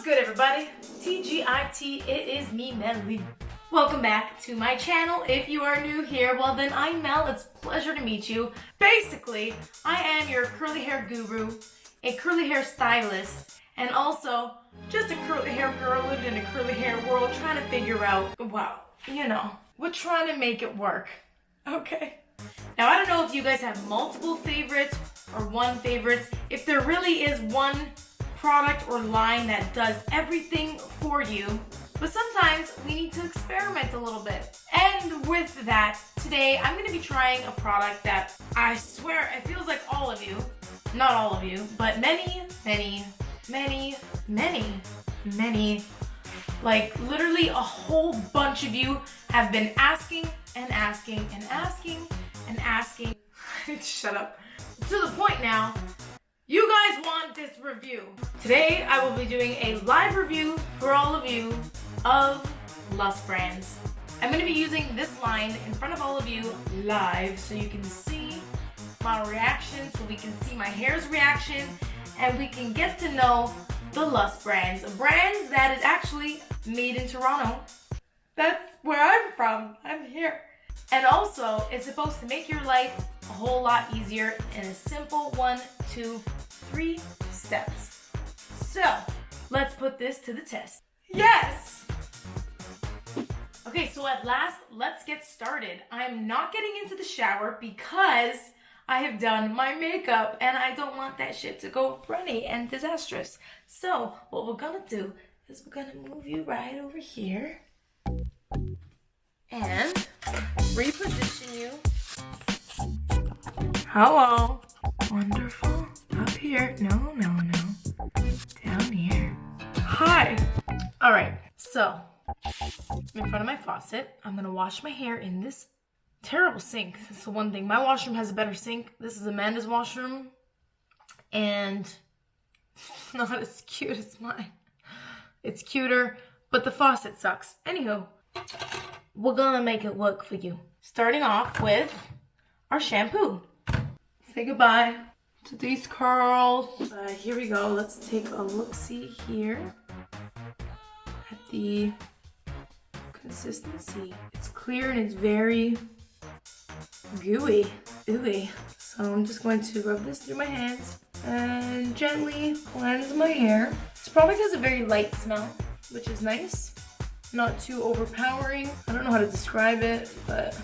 good, everybody? TGIT, it is me, Melly. Welcome back to my channel. If you are new here, well then I'm Mel. It's a pleasure to meet you. Basically, I am your curly hair guru, a curly hair stylist, and also just a curly hair girl living in a curly hair world trying to figure out, well, you know, we're trying to make it work. Okay. Now, I don't know if you guys have multiple favorites or one favorite. If there really is one product or line that does everything for you, but sometimes we need to experiment a little bit. And with that, today I'm going to be trying a product that I swear it feels like all of you, not all of you, but many, like literally a whole bunch of you have been asking and asking and asking and asking. Shut up. To the point now, you guys want this review. Today, I will be doing a live review for all of you of L.U.S Brands. I'm going to be using this line in front of all of you live so you can see my reaction, so we can see my hair's reaction, and we can get to know the L.U.S Brands. Brands that is actually made in Toronto. That's where I'm from. I'm here. And also, it's supposed to make your life a whole lot easier in a simple 1, 2, 3 steps. So, let's put this to the test. Yes! Okay, so at last, let's get started. I'm not getting into the shower because I have done my makeup and I don't want that shit to go runny and disastrous. So, what we're gonna do is we're gonna move you right over here and reposition you. Hello. Wonderful. Up here. No. Down here. Hi. All right. So, in front of my faucet, I'm going to wash my hair in this terrible sink. That's the one thing. My washroom has a better sink. This is Amanda's washroom. And it's not as cute as mine. It's cuter, but the faucet sucks. Anywho, we're going to make it work for you. Starting off with our shampoo. Say goodbye to these curls. Here we go. Let's take a look-see here at the consistency. It's clear and it's very gooey. Ooey. So I'm just going to rub this through my hands and gently cleanse my hair. This product has a very light smell, which is nice. Not too overpowering. I don't know how to describe it, but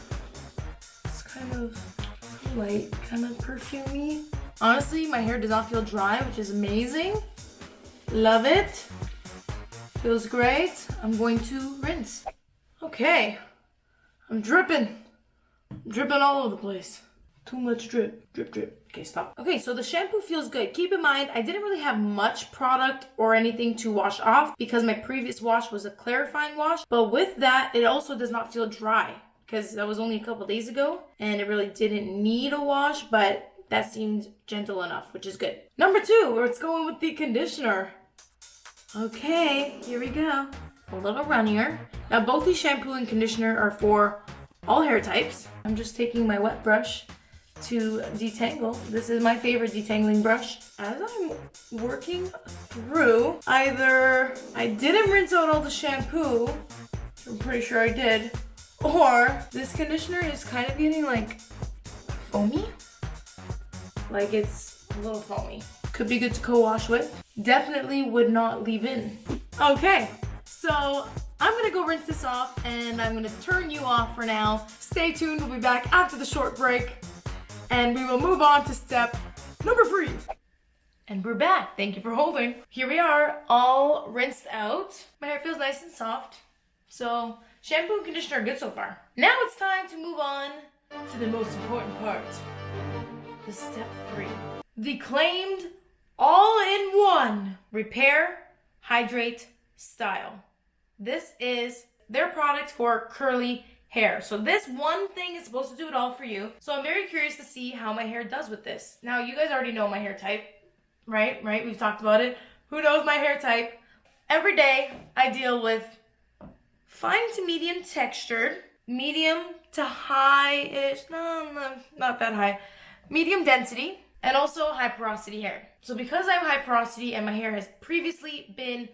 it's kind of light, kind of perfumey. Honestly, my hair does not feel dry, which is amazing. Love it. Feels great. I'm going to rinse. Okay. I'm dripping. Dripping all over the place. Too much drip. Drip. Okay, stop. Okay, so the shampoo feels good. Keep in mind, I didn't really have much product or anything to wash off because my previous wash was a clarifying wash. But with that, it also does not feel dry because that was only a couple days ago and it really didn't need a wash, but that seemed gentle enough, which is good. Number 2, let's go in with the conditioner. Okay, here we go. A little runnier. Now, both the shampoo and conditioner are for all hair types. I'm just taking my wet brush to detangle. This is my favorite detangling brush. As I'm working through, either I didn't rinse out all the shampoo, I'm pretty sure I did, or this conditioner is kind of getting like foamy. Like it's a little foamy. Could be good to co-wash with. Definitely would not leave in. Okay, so I'm gonna go rinse this off and I'm gonna turn you off for now. Stay tuned, we'll be back after the short break and we will move on to step number 3. And we're back, thank you for holding. Here we are, all rinsed out. My hair feels nice and soft. So shampoo and conditioner are good so far. Now it's time to move on to the most important part. The step 3. The claimed all-in-one repair, hydrate, style. This is their product for curly hair. So this one thing is supposed to do it all for you. So I'm very curious to see how my hair does with this. Now, you guys already know my hair type, right? We've talked about it. Who knows my hair type? Every day, I deal with fine to medium textured, medium to high-ish, no, not that high, medium density, and also high porosity hair. So because I have high porosity and my hair has previously been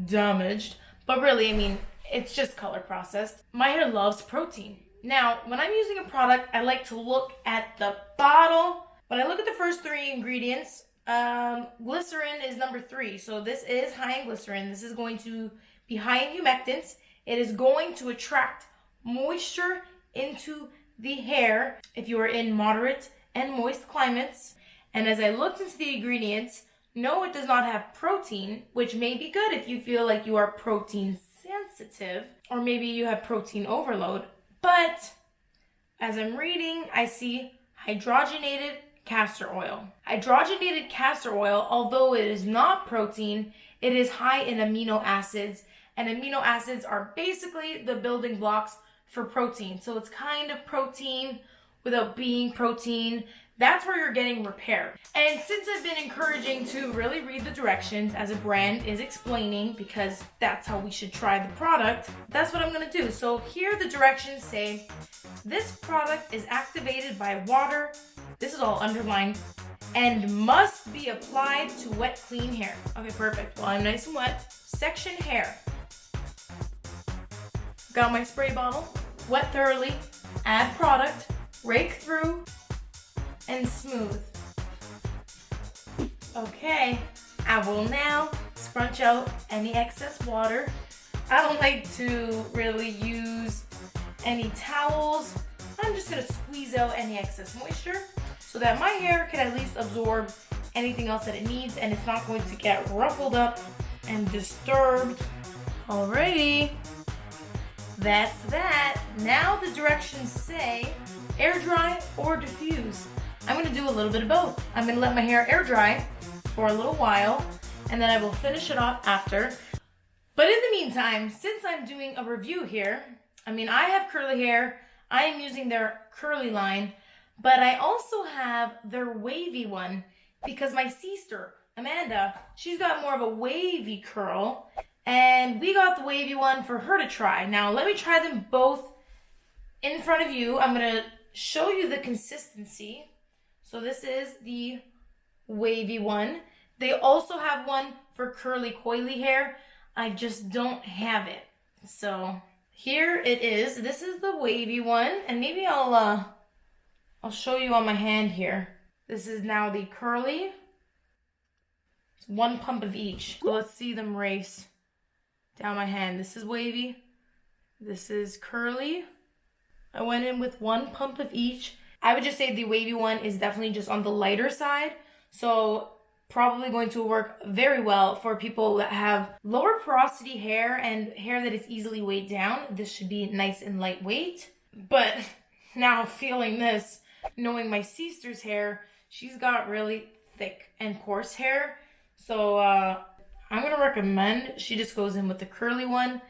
damaged. But really, I mean, it's just color processed. My hair loves protein. Now, when I'm using a product, I like to look at the bottle. When I look at the first 3 ingredients, glycerin is number 3. So this is high in glycerin. This is going to be high in humectants. It is going to attract moisture into the hair if you are in moderate and moist climates. And as I looked into the ingredients, no, it does not have protein, which may be good if you feel like you are protein sensitive, or maybe you have protein overload. But as I'm reading, I see hydrogenated castor oil. Hydrogenated castor oil, although it is not protein, it is high in amino acids, and amino acids are basically the building blocks for protein. So it's kind of protein without being protein. That's where you're getting repair. And since I've been encouraging to really read the directions as a brand is explaining, because that's how we should try the product, that's what I'm gonna do. So here the directions say, this product is activated by water, this is all underlined, and must be applied to wet, clean hair. Okay, perfect. Well, I'm nice and wet. Section hair. Got my spray bottle, wet thoroughly, add product, rake through, and smooth. Okay, I will now scrunch out any excess water. I don't like to really use any towels. I'm just gonna squeeze out any excess moisture so that my hair can at least absorb anything else that it needs and it's not going to get ruffled up and disturbed. Alrighty, that's that. Now the directions say air dry or diffuse. I'm gonna do a little bit of both. I'm gonna let my hair air dry for a little while and then I will finish it off after. But in the meantime, since I'm doing a review here, I mean, I have curly hair. I am using their curly line, but I also have their wavy one because my sister, Amanda, she's got more of a wavy curl and we got the wavy one for her to try. Now, let me try them both in front of you. I'm gonna show you the consistency. So this is the wavy one. They also have one for curly coily hair. I just don't have it. So here it is. This is the wavy one, and maybe I'll show you on my hand here. This is now the curly. It's 1 pump of each. So let's see them race down my hand. This is wavy. This is curly. I went in with 1 pump of each. I would just say the wavy one is definitely just on the lighter side. So probably going to work very well for people that have lower porosity hair and hair that is easily weighed down. This should be nice and lightweight. But now feeling this, knowing my sister's hair, she's got really thick and coarse hair. So I'm gonna recommend she just goes in with the curly one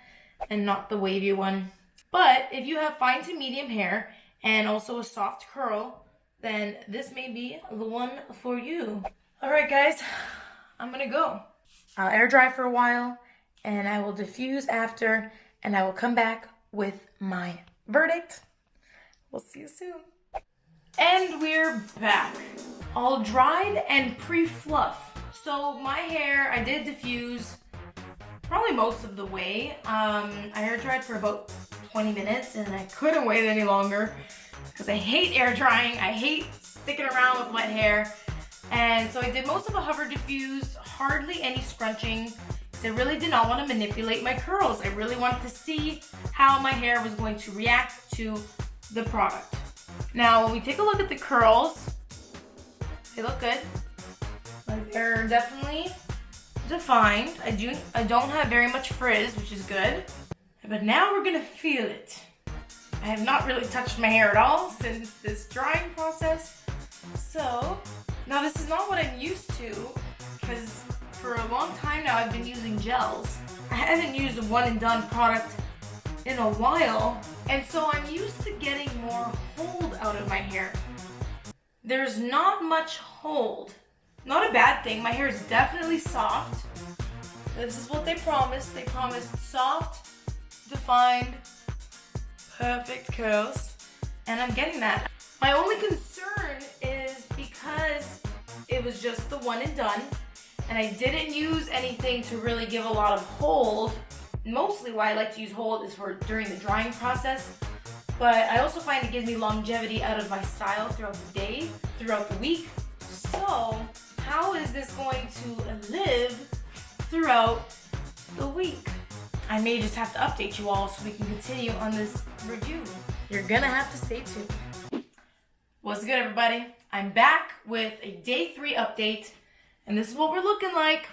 and not the wavy one. But if you have fine to medium hair and also a soft curl, then this may be the one for you. All right, guys, I'm gonna go. I'll air dry for a while and I will diffuse after and I will come back with my verdict. We'll see you soon. And we're back. All dried and pre-fluff. So my hair, I did diffuse probably most of the way. I air dried for about 20 minutes and I couldn't wait any longer because I hate air drying. I hate sticking around with wet hair. And so I did most of the hover diffuse, hardly any scrunching, because I really did not want to manipulate my curls. I really wanted to see how my hair was going to react to the product. Now, when we take a look at the curls, they look good. Like they're definitely defined. I don't have very much frizz, which is good. But now we're gonna feel it. I have not really touched my hair at all since this drying process. So, now this is not what I'm used to, because for a long time now I've been using gels. I haven't used a one and done product in a while, and so I'm used to getting more hold out of my hair. There's not much hold. Not a bad thing, my hair is definitely soft. This is what they promised. They promised soft, defined, perfect curls, and I'm getting that. My only concern is because it was just the one and done, And I didn't use anything to really give a lot of hold. Mostly why I like to use hold is for during the drying process. But I also find it gives me longevity out of my style throughout the day, throughout the week. So how is this going to live throughout the week? I may just have to update you all so we can continue on this review. You're gonna have to stay tuned. What's good, everybody? I'm back with a day 3 update, and this is what we're looking like.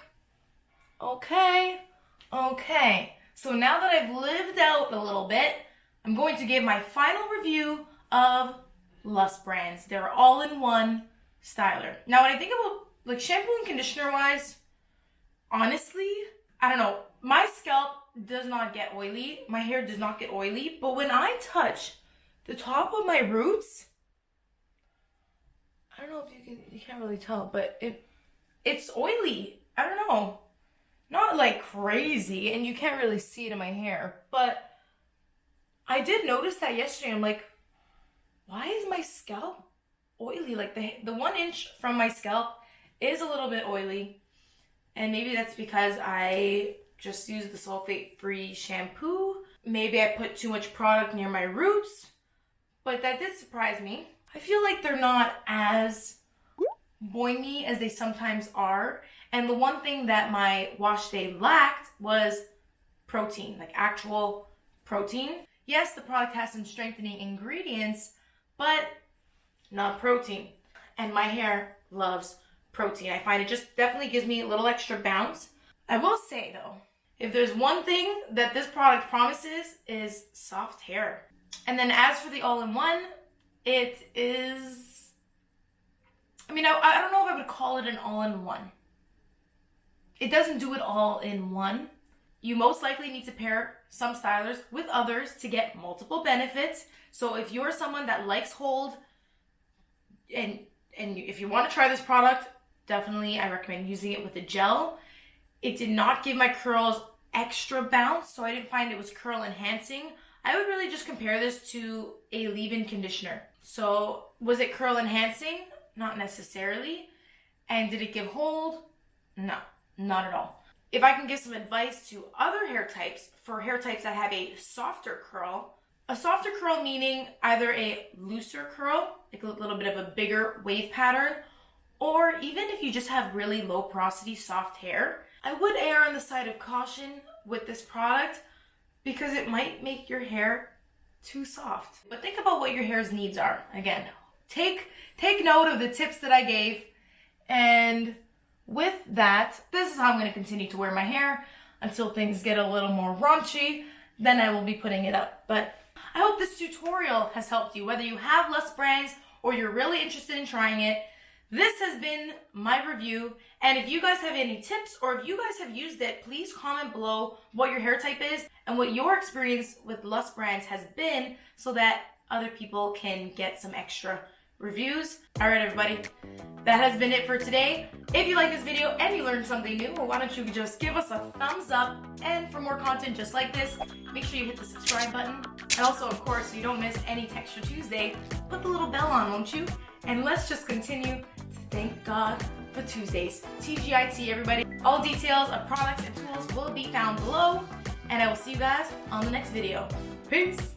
Okay. So now that I've lived out a little bit, I'm going to give my final review of LUS Brands. They're all-in-one styler. Now, when I think about like shampoo and conditioner wise, honestly, I don't know. My scalp does not get oily. My hair does not get oily. But when I touch the top of my roots, I don't know if you can't really tell, but it's oily. I don't know. Not like crazy, and you can't really see it in my hair. But I did notice that yesterday. I'm like, why is my scalp oily? Like the 1 inch from my scalp is a little bit oily. And maybe that's because I just used the sulfate-free shampoo. Maybe I put too much product near my roots, but that did surprise me. I feel like they're not as boingy as they sometimes are. And the one thing that my wash day lacked was protein, like actual protein. Yes, the product has some strengthening ingredients, but not protein. And my hair loves protein. I find it just definitely gives me a little extra bounce. I will say though, if there's one thing that this product promises is soft hair. And then as for the all-in-one, it is, I mean, I don't know if I would call it an all-in-one. It doesn't do it all in one. You most likely need to pair some stylers with others to get multiple benefits. So if you're someone that likes hold, and if you want to try this product, definitely I recommend using it with a gel. It did not give my curls extra bounce, so I didn't find it was curl enhancing. I would really just compare this to a leave-in conditioner. So was it curl enhancing? Not necessarily. And did it give hold? No, not at all. If I can give some advice to other hair types, for hair types that have a softer curl meaning either a looser curl, like a little bit of a bigger wave pattern, or even if you just have really low porosity soft hair, I would err on the side of caution with this product because it might make your hair too soft. But think about what your hair's needs are. Again, take note of the tips that I gave, and with that, this is how I'm going to continue to wear my hair until things get a little more raunchy. Then I will be putting it up. But I hope this tutorial has helped you, whether you have LUS Brands or you're really interested in trying it. This has been my review, and if you guys have any tips or if you guys have used it, please comment below what your hair type is and what your experience with LUS Brands has been so that other people can get some extra reviews. All right, everybody, that has been it for today. If you like this video and you learned something new, well, why don't you just give us a thumbs up, and for more content just like this, make sure you hit the subscribe button. And also, of course, so you don't miss any Texture Tuesday, put the little bell on, won't you? And let's just continue to thank God for Tuesdays. TGIT, everybody. All details of products and tools will be found below, and I will see you guys on the next video. Peace!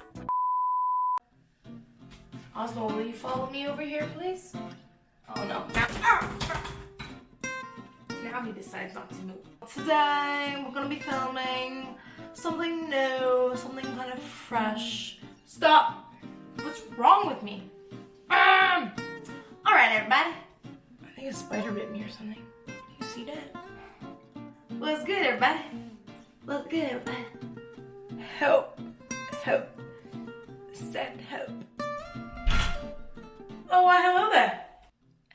Osmo, will you follow me over here, please? Oh no. Now he decides not to move. Today, we're gonna be filming something new, something kind of fresh. Stop! What's wrong with me? Alright, everybody. I think a spider bit me or something. You see that? What's good, everybody? What's good, everybody? Hope. Send hope. Oh, why hello there.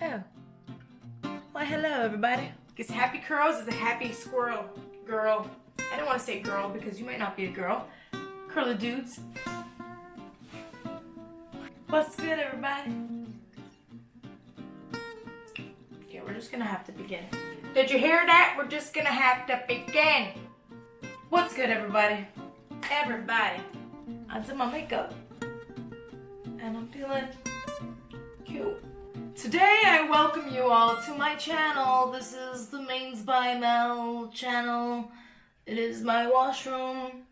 Oh. Why hello, everybody. Because happy curls is a happy squirrel. Girl. I don't want to say girl because you might not be a girl. Curly dudes. What's good, everybody? Yeah, we're just gonna have to begin. Did you hear that? We're just gonna have to begin. What's good, everybody? Everybody. I did my makeup. And I'm feeling cute. Today I welcome you all to my channel. This is the Manes by Mell channel. It is my washroom.